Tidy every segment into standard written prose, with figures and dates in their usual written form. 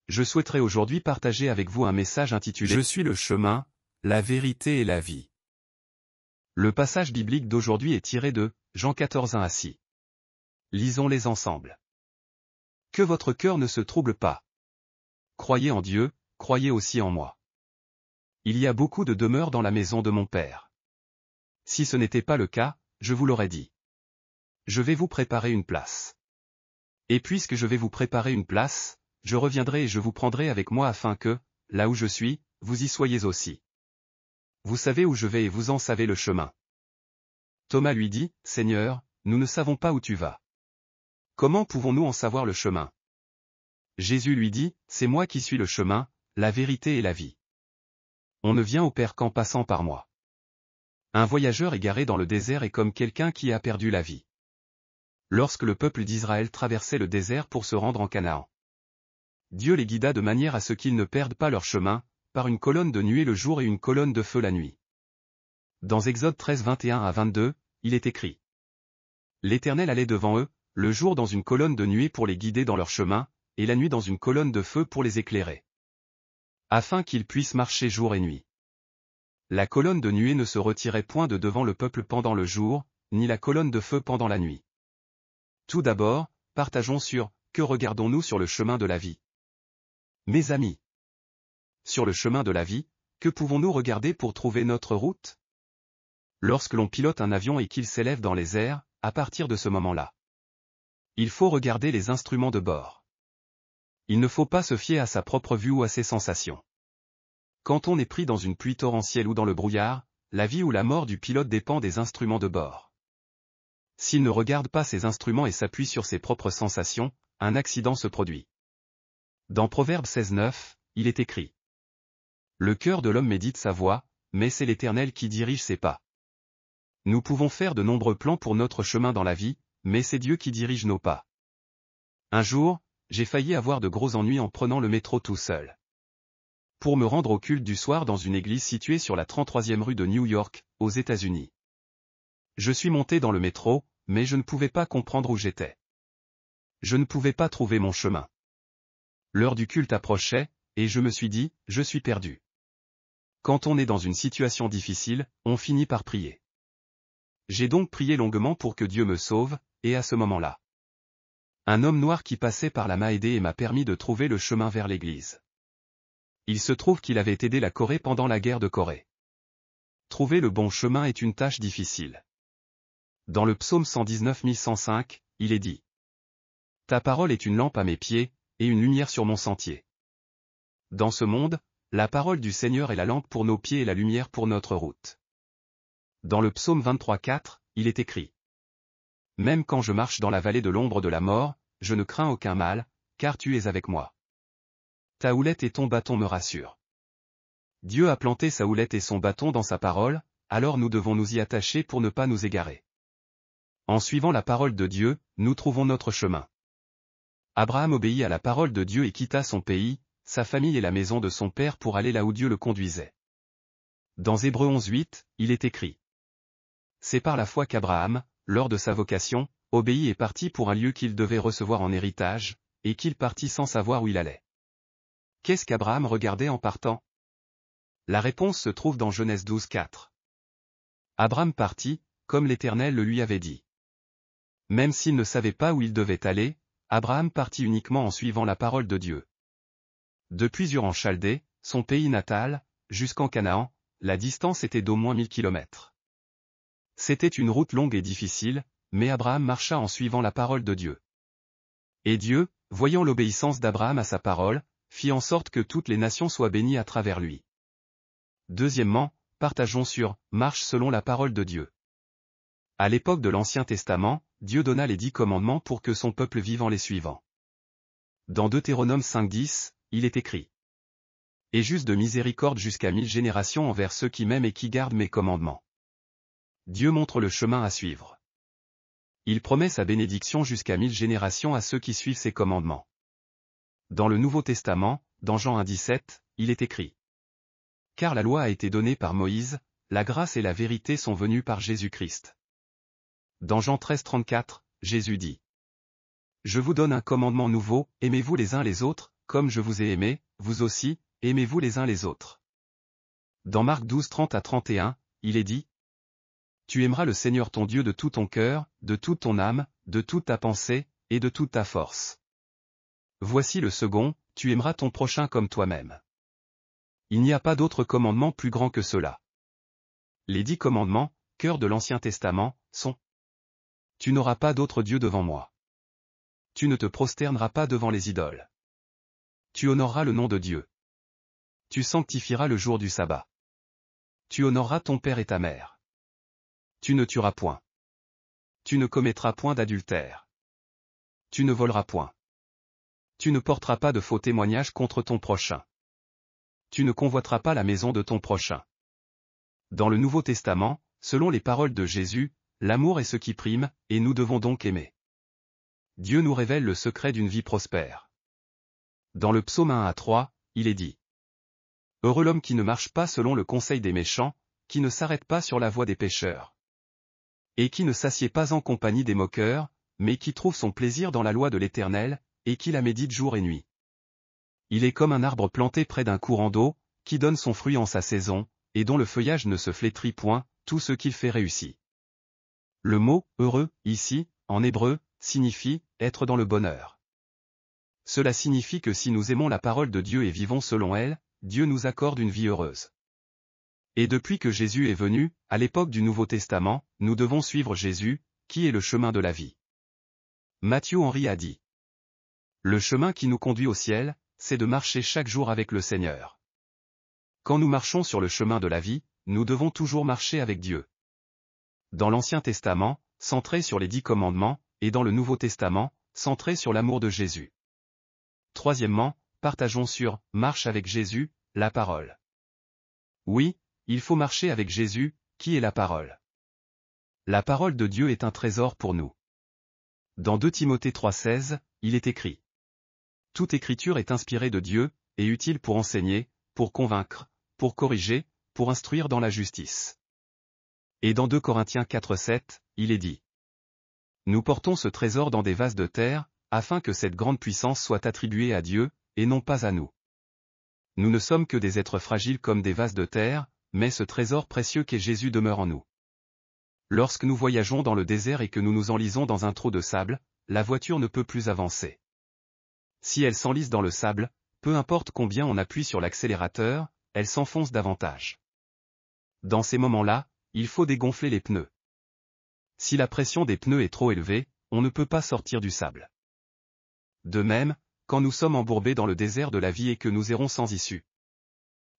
Je souhaiterais aujourd'hui partager avec vous un message intitulé « Je suis le chemin, la vérité et la vie ». Le passage biblique d'aujourd'hui est tiré de Jean 14, 1 à 6. Lisons-les ensemble. Que votre cœur ne se trouble pas. Croyez en Dieu, croyez aussi en moi. Il y a beaucoup de demeures dans la maison de mon Père. Si ce n'était pas le cas, je vous l'aurais dit. Je vais vous préparer une place. Et puisque je vais vous préparer une place, je reviendrai et je vous prendrai avec moi afin que, là où je suis, vous y soyez aussi. Vous savez où je vais et vous en savez le chemin. Thomas lui dit, « Seigneur, nous ne savons pas où tu vas. Comment pouvons-nous en savoir le chemin ?» Jésus lui dit, « C'est moi qui suis le chemin, la vérité et la vie. On ne vient au Père qu'en passant par moi. » Un voyageur égaré dans le désert est comme quelqu'un qui a perdu la vie. Lorsque le peuple d'Israël traversait le désert pour se rendre en Canaan, Dieu les guida de manière à ce qu'ils ne perdent pas leur chemin, par une colonne de nuée le jour et une colonne de feu la nuit. Dans Exode 13, 21 à 22, il est écrit: L'Éternel allait devant eux, le jour dans une colonne de nuée pour les guider dans leur chemin, et la nuit dans une colonne de feu pour les éclairer, afin qu'ils puissent marcher jour et nuit. La colonne de nuée ne se retirait point de devant le peuple pendant le jour, ni la colonne de feu pendant la nuit. Tout d'abord, partageons sur « Que regardons-nous sur le chemin de la vie ?» Mes amis, sur le chemin de la vie, que pouvons-nous regarder pour trouver notre route? Lorsque l'on pilote un avion et qu'il s'élève dans les airs, à partir de ce moment-là, il faut regarder les instruments de bord. Il ne faut pas se fier à sa propre vue ou à ses sensations. Quand on est pris dans une pluie torrentielle ou dans le brouillard, la vie ou la mort du pilote dépend des instruments de bord. S'il ne regarde pas ses instruments et s'appuie sur ses propres sensations, un accident se produit. Dans Proverbe 16, 9, il est écrit: Le cœur de l'homme médite sa voie, mais c'est l'Éternel qui dirige ses pas. Nous pouvons faire de nombreux plans pour notre chemin dans la vie, mais c'est Dieu qui dirige nos pas. Un jour, j'ai failli avoir de gros ennuis en prenant le métro tout seul. Pour me rendre au culte du soir dans une église située sur la 33e rue de New York, aux États-Unis. Je suis monté dans le métro, mais je ne pouvais pas comprendre où j'étais. Je ne pouvais pas trouver mon chemin. L'heure du culte approchait, et je me suis dit, je suis perdu. Quand on est dans une situation difficile, on finit par prier. J'ai donc prié longuement pour que Dieu me sauve, et à ce moment-là, un homme noir qui passait par là m'a aidé et m'a permis de trouver le chemin vers l'église. Il se trouve qu'il avait aidé la Corée pendant la guerre de Corée. Trouver le bon chemin est une tâche difficile. Dans le psaume 119 105, il est dit: Ta parole est une lampe à mes pieds, et une lumière sur mon sentier. Dans ce monde, la parole du Seigneur est la lampe pour nos pieds et la lumière pour notre route. Dans le psaume 23, 4, il est écrit: Même quand je marche dans la vallée de l'ombre de la mort, je ne crains aucun mal, car tu es avec moi. Ta houlette et ton bâton me rassurent. Dieu a planté sa houlette et son bâton dans sa parole, alors nous devons nous y attacher pour ne pas nous égarer. En suivant la parole de Dieu, nous trouvons notre chemin. Abraham obéit à la parole de Dieu et quitta son pays, sa famille et la maison de son père pour aller là où Dieu le conduisait. Dans Hébreux 11, 8, il est écrit: C'est par la foi qu'Abraham, lors de sa vocation, obéit et partit pour un lieu qu'il devait recevoir en héritage, et qu'il partit sans savoir où il allait. Qu'est-ce qu'Abraham regardait en partant? La réponse se trouve dans Genèse 12, 4. Abraham partit, comme l'Éternel le lui avait dit. Même s'il ne savait pas où il devait aller, Abraham partit uniquement en suivant la parole de Dieu. Depuis Ur en Chaldée, son pays natal, jusqu'en Canaan, la distance était d'au moins 1000 kilomètres. C'était une route longue et difficile, mais Abraham marcha en suivant la parole de Dieu. Et Dieu, voyant l'obéissance d'Abraham à sa parole, fit en sorte que toutes les nations soient bénies à travers lui. Deuxièmement, partageons sur « Marche selon la parole de Dieu ». À l'époque de l'Ancien Testament, Dieu donna les 10 commandements pour que son peuple vive en les suivant. Dans Deutéronome 5, 10, il est écrit: Et juste de miséricorde jusqu'à 1000 générations envers ceux qui m'aiment et qui gardent mes commandements. Dieu montre le chemin à suivre. Il promet sa bénédiction jusqu'à 1000 générations à ceux qui suivent ses commandements. Dans le Nouveau Testament, dans Jean 1, 17, il est écrit: Car la loi a été donnée par Moïse, la grâce et la vérité sont venues par Jésus-Christ. Dans Jean 13, 34, Jésus dit: Je vous donne un commandement nouveau, aimez-vous les uns les autres, comme je vous ai aimé, vous aussi, aimez-vous les uns les autres. Dans Marc 12, 30 à 31, il est dit: Tu aimeras le Seigneur ton Dieu de tout ton cœur, de toute ton âme, de toute ta pensée, et de toute ta force. Voici le second, tu aimeras ton prochain comme toi-même. Il n'y a pas d'autre commandement plus grand que cela. Les 10 commandements, cœur de l'Ancien Testament, sont: Tu n'auras pas d'autre Dieu devant moi. Tu ne te prosterneras pas devant les idoles. Tu honoreras le nom de Dieu. Tu sanctifieras le jour du sabbat. Tu honoreras ton père et ta mère. Tu ne tueras point. Tu ne commettras point d'adultère. Tu ne voleras point. Tu ne porteras pas de faux témoignages contre ton prochain. Tu ne convoiteras pas la maison de ton prochain. Dans le Nouveau Testament, selon les paroles de Jésus, l'amour est ce qui prime, et nous devons donc aimer. Dieu nous révèle le secret d'une vie prospère. Dans le psaume 1 à 3, il est dit: Heureux l'homme qui ne marche pas selon le conseil des méchants, qui ne s'arrête pas sur la voie des pécheurs, et qui ne s'assied pas en compagnie des moqueurs, mais qui trouve son plaisir dans la loi de l'Éternel, et qui la médite jour et nuit. Il est comme un arbre planté près d'un courant d'eau, qui donne son fruit en sa saison, et dont le feuillage ne se flétrit point, tout ce qu'il fait réussit. Le mot « heureux » ici, en hébreu, signifie « être dans le bonheur ». Cela signifie que si nous aimons la parole de Dieu et vivons selon elle, Dieu nous accorde une vie heureuse. Et depuis que Jésus est venu, à l'époque du Nouveau Testament, nous devons suivre Jésus, qui est le chemin de la vie. Matthieu Henry a dit: Le chemin qui nous conduit au ciel, c'est de marcher chaque jour avec le Seigneur. Quand nous marchons sur le chemin de la vie, nous devons toujours marcher avec Dieu. Dans l'Ancien Testament, centré sur les 10 commandements, et dans le Nouveau Testament, centré sur l'amour de Jésus. Troisièmement, partageons sur « Marche avec Jésus », la parole. Oui, il faut marcher avec Jésus, qui est la parole. La parole de Dieu est un trésor pour nous. Dans 2 Timothée 3,16, il est écrit: Toute écriture est inspirée de Dieu, et utile pour enseigner, pour convaincre, pour corriger, pour instruire dans la justice. Et dans 2 Corinthiens 4,7, il est dit: Nous portons ce trésor dans des vases de terre, afin que cette grande puissance soit attribuée à Dieu, et non pas à nous. Nous ne sommes que des êtres fragiles comme des vases de terre, mais ce trésor précieux qu'est Jésus demeure en nous. Lorsque nous voyageons dans le désert et que nous nous enlisons dans un trou de sable, la voiture ne peut plus avancer. Si elle s'enlise dans le sable, peu importe combien on appuie sur l'accélérateur, elle s'enfonce davantage. Dans ces moments-là, il faut dégonfler les pneus. Si la pression des pneus est trop élevée, on ne peut pas sortir du sable. De même, quand nous sommes embourbés dans le désert de la vie et que nous errons sans issue,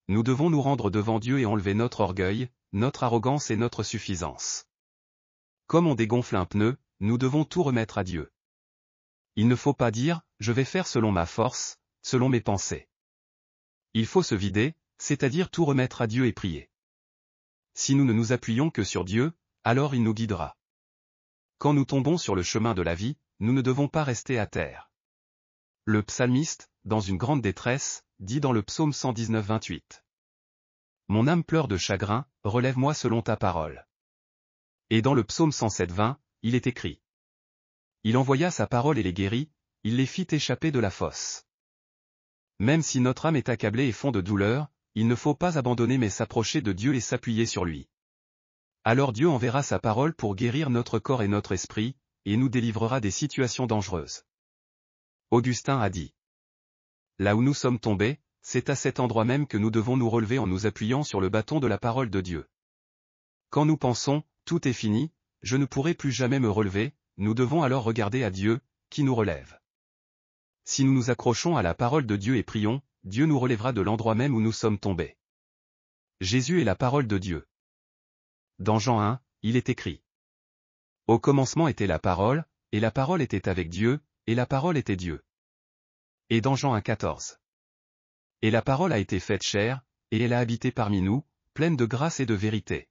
nous devons nous rendre devant Dieu et enlever notre orgueil, notre arrogance et notre suffisance. Comme on dégonfle un pneu, nous devons tout remettre à Dieu. Il ne faut pas dire « je vais faire selon ma force, selon mes pensées ». Il faut se vider, c'est-à-dire tout remettre à Dieu et prier. Si nous ne nous appuyons que sur Dieu, alors il nous guidera. Quand nous tombons sur le chemin de la vie, nous ne devons pas rester à terre. Le psalmiste, dans une grande détresse, dit dans le psaume 119, 28. Mon âme pleure de chagrin, relève-moi selon ta parole. Et dans le psaume 107, 20, il est écrit: Il envoya sa parole et les guérit, il les fit échapper de la fosse. Même si notre âme est accablée et fond de douleur, il ne faut pas abandonner mais s'approcher de Dieu et s'appuyer sur lui. Alors Dieu enverra sa parole pour guérir notre corps et notre esprit, et nous délivrera des situations dangereuses. Augustin a dit: Là où nous sommes tombés, c'est à cet endroit même que nous devons nous relever en nous appuyant sur le bâton de la parole de Dieu. Quand nous pensons « tout est fini, je ne pourrai plus jamais me relever », nous devons alors regarder à Dieu, qui nous relève. Si nous nous accrochons à la parole de Dieu et prions, Dieu nous relèvera de l'endroit même où nous sommes tombés. Jésus est la parole de Dieu. Dans Jean 1, il est écrit: Au commencement était la parole, et la parole était avec Dieu, et la parole était Dieu. Et dans Jean 1, 14. Et la parole a été faite chair, et elle a habité parmi nous, pleine de grâce et de vérité.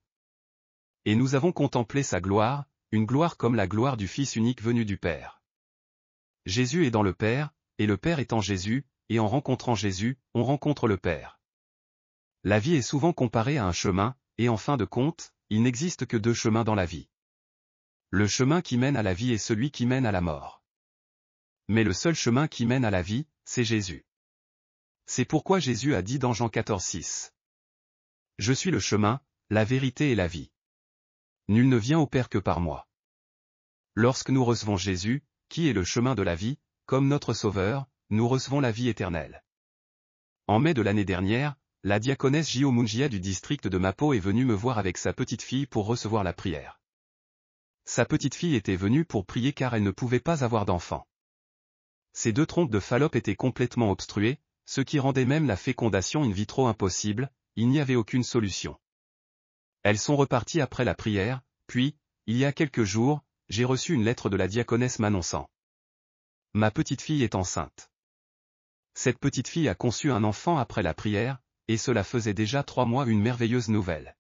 Et nous avons contemplé sa gloire, une gloire comme la gloire du Fils unique venu du Père. Jésus est dans le Père, et le Père est en Jésus, et en rencontrant Jésus, on rencontre le Père. La vie est souvent comparée à un chemin, et en fin de compte, il n'existe que 2 chemins dans la vie. Le chemin qui mène à la vie est celui qui mène à la mort. Mais le seul chemin qui mène à la vie, c'est Jésus. C'est pourquoi Jésus a dit dans Jean 14,6. Je suis le chemin, la vérité et la vie. Nul ne vient au Père que par moi. Lorsque nous recevons Jésus, qui est le chemin de la vie, comme notre Sauveur, nous recevons la vie éternelle. En mai de l'année dernière, la diaconesse Gio Mungia du district de Mapo est venue me voir avec sa petite fille pour recevoir la prière. Sa petite fille était venue pour prier car elle ne pouvait pas avoir d'enfant. Ses 2 trompes de Fallope étaient complètement obstruées, ce qui rendait même la fécondation in vitro impossible, il n'y avait aucune solution. Elles sont reparties après la prière, puis, il y a quelques jours, j'ai reçu une lettre de la diaconesse m'annonçant. Ma petite fille est enceinte. Cette petite fille a conçu un enfant après la prière, et cela faisait déjà 3 mois, une merveilleuse nouvelle.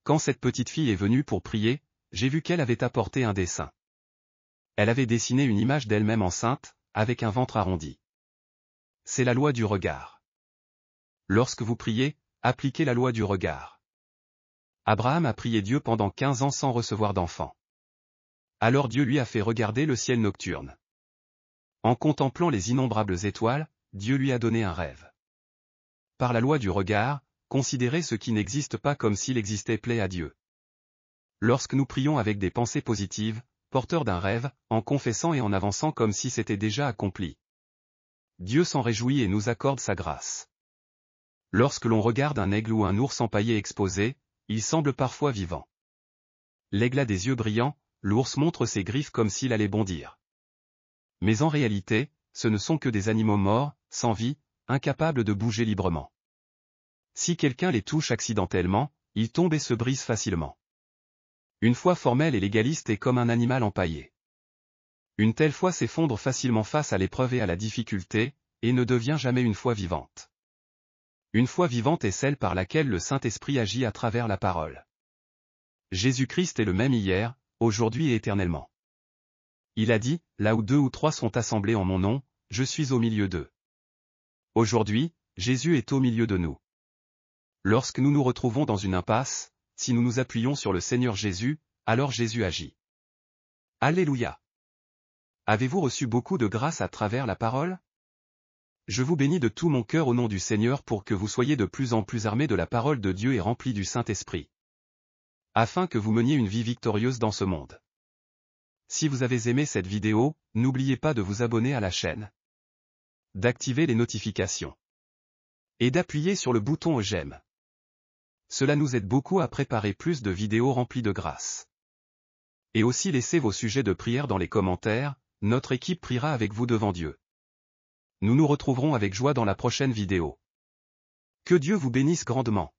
Quand cette petite fille est venue pour prier, j'ai vu qu'elle avait apporté un dessin. Elle avait dessiné une image d'elle-même enceinte, avec un ventre arrondi. C'est la loi du regard. Lorsque vous priez, appliquez la loi du regard. Abraham a prié Dieu pendant 15 ans sans recevoir d'enfant. Alors Dieu lui a fait regarder le ciel nocturne. En contemplant les innombrables étoiles, Dieu lui a donné un rêve. Par la loi du regard, considérez ce qui n'existe pas comme s'il existait plaît à Dieu. Lorsque nous prions avec des pensées positives, porteurs d'un rêve, en confessant et en avançant comme si c'était déjà accompli, Dieu s'en réjouit et nous accorde sa grâce. Lorsque l'on regarde un aigle ou un ours empaillé exposé, il semble parfois vivant. L'aigle a des yeux brillants, l'ours montre ses griffes comme s'il allait bondir. Mais en réalité, ce ne sont que des animaux morts, sans vie, incapables de bouger librement. Si quelqu'un les touche accidentellement, ils tombent et se brisent facilement. Une foi formelle et légaliste est comme un animal empaillé. Une telle foi s'effondre facilement face à l'épreuve et à la difficulté, et ne devient jamais une foi vivante. Une foi vivante est celle par laquelle le Saint-Esprit agit à travers la parole. Jésus-Christ est le même hier, aujourd'hui et éternellement. Il a dit, là où 2 ou 3 sont assemblés en mon nom, je suis au milieu d'eux. Aujourd'hui, Jésus est au milieu de nous. Lorsque nous nous retrouvons dans une impasse, si nous nous appuyons sur le Seigneur Jésus, alors Jésus agit. Alléluia! Avez-vous reçu beaucoup de grâce à travers la parole? Je vous bénis de tout mon cœur au nom du Seigneur pour que vous soyez de plus en plus armés de la parole de Dieu et remplis du Saint-Esprit. Afin que vous meniez une vie victorieuse dans ce monde. Si vous avez aimé cette vidéo, n'oubliez pas de vous abonner à la chaîne, d'activer les notifications et d'appuyer sur le bouton j'aime. Cela nous aide beaucoup à préparer plus de vidéos remplies de grâce. Et aussi laissez vos sujets de prière dans les commentaires, notre équipe priera avec vous devant Dieu. Nous nous retrouverons avec joie dans la prochaine vidéo. Que Dieu vous bénisse grandement.